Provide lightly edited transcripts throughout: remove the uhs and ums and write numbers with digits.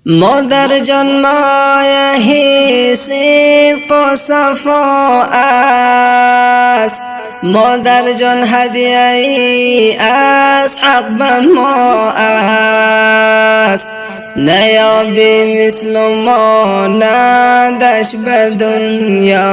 مادر جان مایه صدق و صفا است، مادر جان هدیه ای از حق به ما است. نیابی مثل مانندش به دنیا،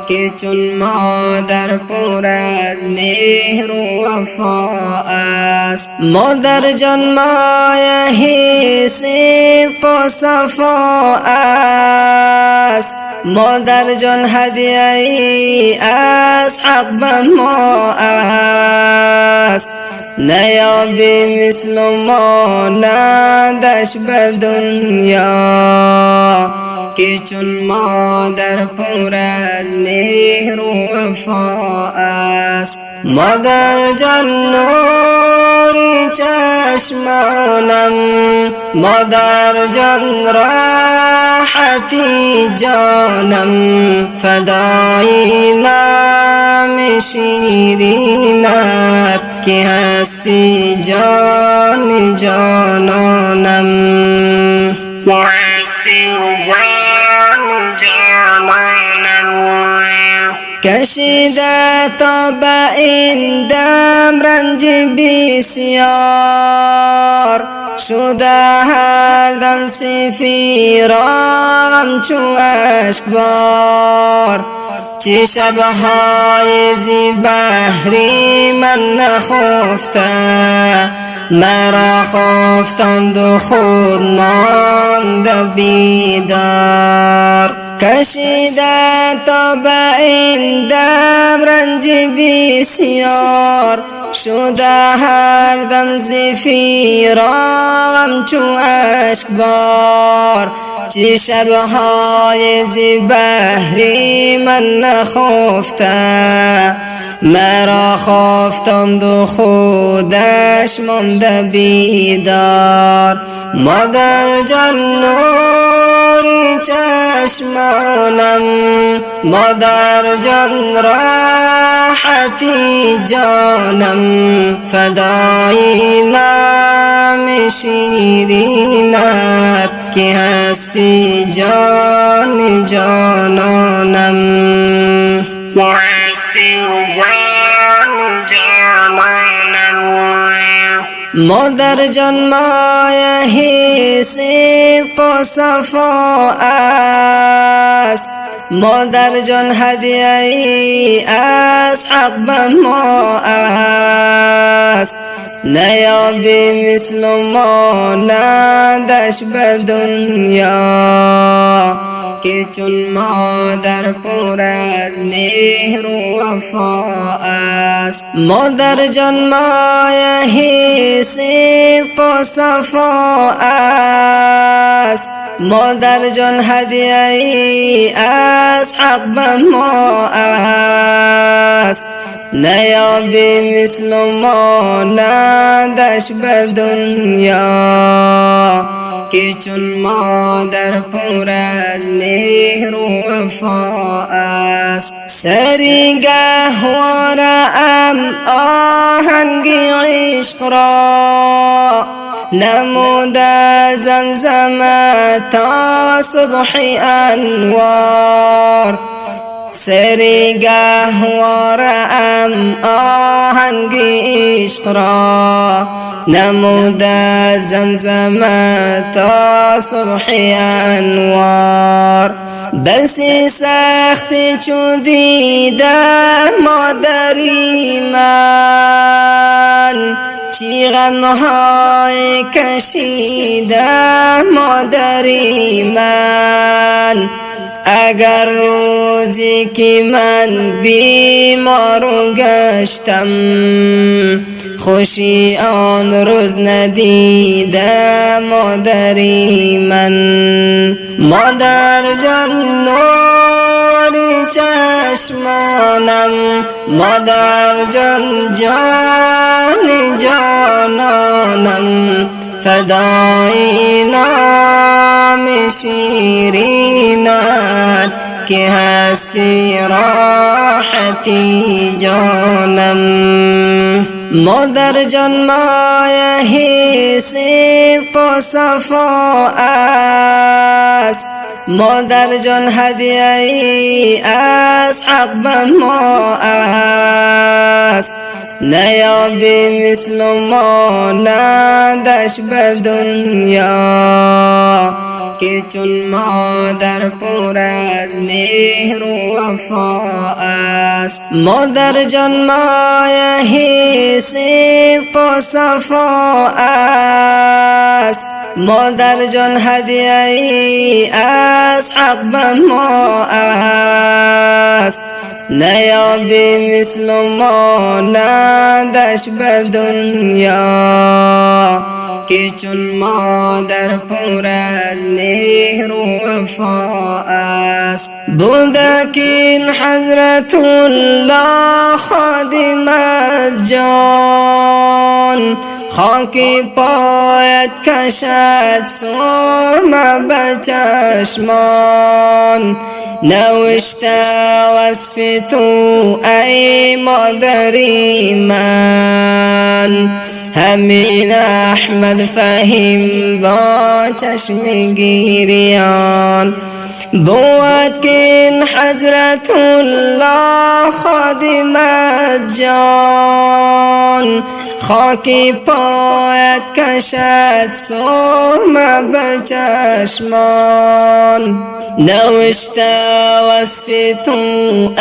که چون مادر پر از مهر و وفا است. مادر جان مایه صدق و صفا است، مادر جان هدیه ای از حق به ما است. نیابی مثل مانندش به دنیا، که چون مادر پر از مهر و وفا است. مادر جان نوری چشمانم، مادر جان راحتی جانم، فدای نام شیرینت که هستی جان جانانم، هستی جان جانانم. کشیده تا به این دم رنج بسیار، شده هر دم سفیرم چو اشکبار. چه شبهای زی بحری من نخفته، مرا خفتند و خود مانده بیدار. کشیده تا به این دم رنج بسیار، شده هر دم زفیرم چو اشکبار. چه شبهای زی بحری من نخفته، مرا خفتند و خودش مانده بیدار. مادر جان نوری چشمانم، مادر جان راحتی جانم، فدای نام شیرینت که هستی جان جانانم، هستی جان جانانم. مادر جان مایه صدق و صفا است، مادر جان هدیه ای از حق به ما است. نیابی مثل مانندش به دنیا، که چون مادر پر از مهر و وفا است. مادر جان مایه صدق و صفا است، مادر جان هدیه ای از حق به ما است. نیابی مثل مانندش به دنیا، که چون مادر پر از مهر و وفا است. سری گهوارم آهنگ عشق را، نموده زمزم تا صبح انوار. سری گهوارم آهنگ عشق را، نموده زمزم تا صبح انوار. بسی سخت چو دیدم مادری من، چی غمهای کشیدم مادری من. اگر روزی که من بیمار گشتم، خوشی آن روز ندیدم مادری من. مادر جان نوری چشمانم، مادر جان جان جانانم، فدای نام شیرینت که هستی راحتی جانم. مادر جان مایه صدق و صفا است، مادر جان هدیه ای از حق به ما است. نیابی مثل مانندش به دنیا، که چون مادر پر از مهر و وفا است. مادر جان مایه صدق و صفا است، مادر جان هدیه ای از حق به ما است. نیابی مثل مانندش به دنیا، که چون مادر پر از مهر و وفا است. بودکین حضرت الله خادم از جان، خاکی پایت کشد سرمه به چشمان. نوشته وصف تو ای مادری من، همین احمد فهیم با چشم گیریان. بود کن حضرت الله خادم از جان، خاکی پایت کشد سرمه به چشمان. نوشته وصف تو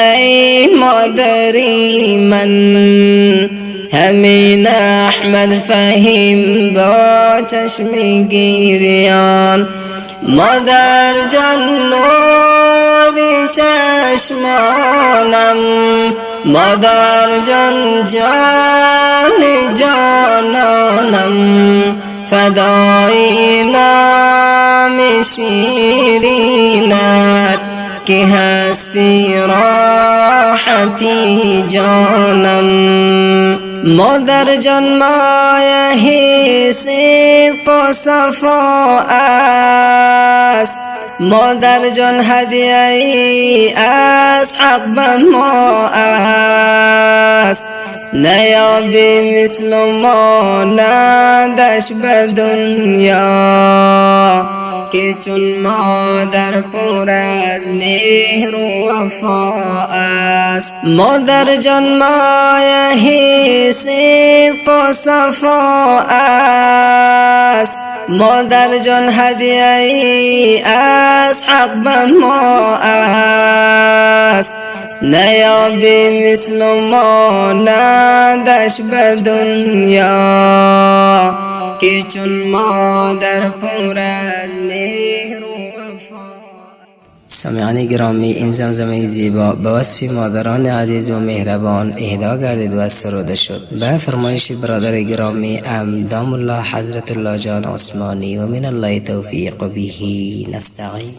ای مادری من، همین احمد فهیم با چشم گیریان. مادر جان نوری چشمانم، مادر جان جان جانانم، فدای نام شیرینت که هستی راحتی جانم. مادر جان مایه صدق و صفا است، مادر جان هدیه ای از حق به ما است. نیابی مثل مانندش به دنیا، که چون مادر پر از مهر و وفا است. مادر جان مایه صدق و صفا است، مادر جان هدیه ای از حق به ما است. نیابی مثل مانندش به دنیا، که چون مادر پر از مهر و وفا. سامعان گرامی، این زمزمه زیبا به وصف مادران عزیز و مهربان اهدا گردید و سروده شد به فرمایش برادر گرامی دام الله حضرت الله جان عثمانی و من الله توفیق به نستعین.